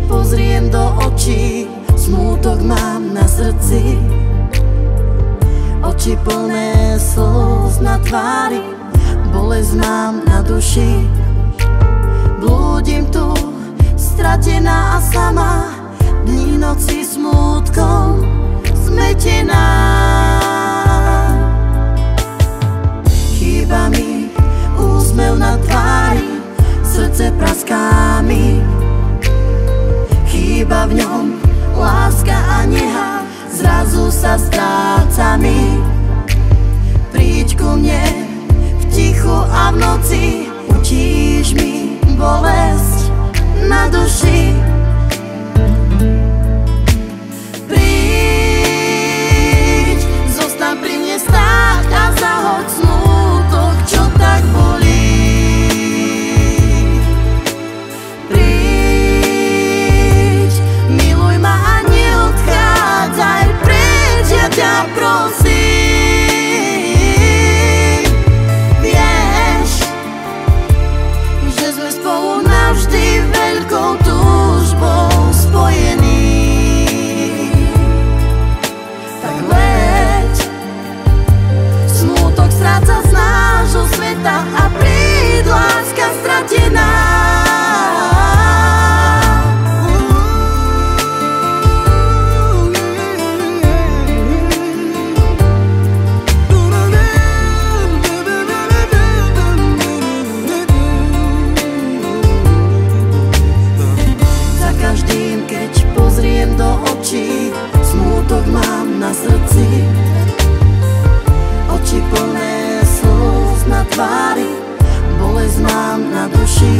pozriem do očí, smútok mám na srdci. Oči plné slz na tvári, bolesť mám na duši. Blúdim tu, stratená a sama, dní noci smútkom zmetená. Chýba mi úsmev na tvári, srdce praská mi. Chýba v ňom láska a neha, zrazu sa stráca mi. Príď ku mne v tichu a v noci, utíš mi bolesť na duši. Príď, zostaň pri mne stáť a zahoď smútok, čo tak bolí. Príď, miluj ma a neodchádzaj preč, ja ťa prosím. Vieš, že sme spolu navždy veľkou túžbou spojení. Tak leď, smútok stráca z nášho sveta a príď, láska stratená. Za každým, keď pozriem do očí, smútok mám na srdci. Oči plné slz na tvári, bolesť mám na duši.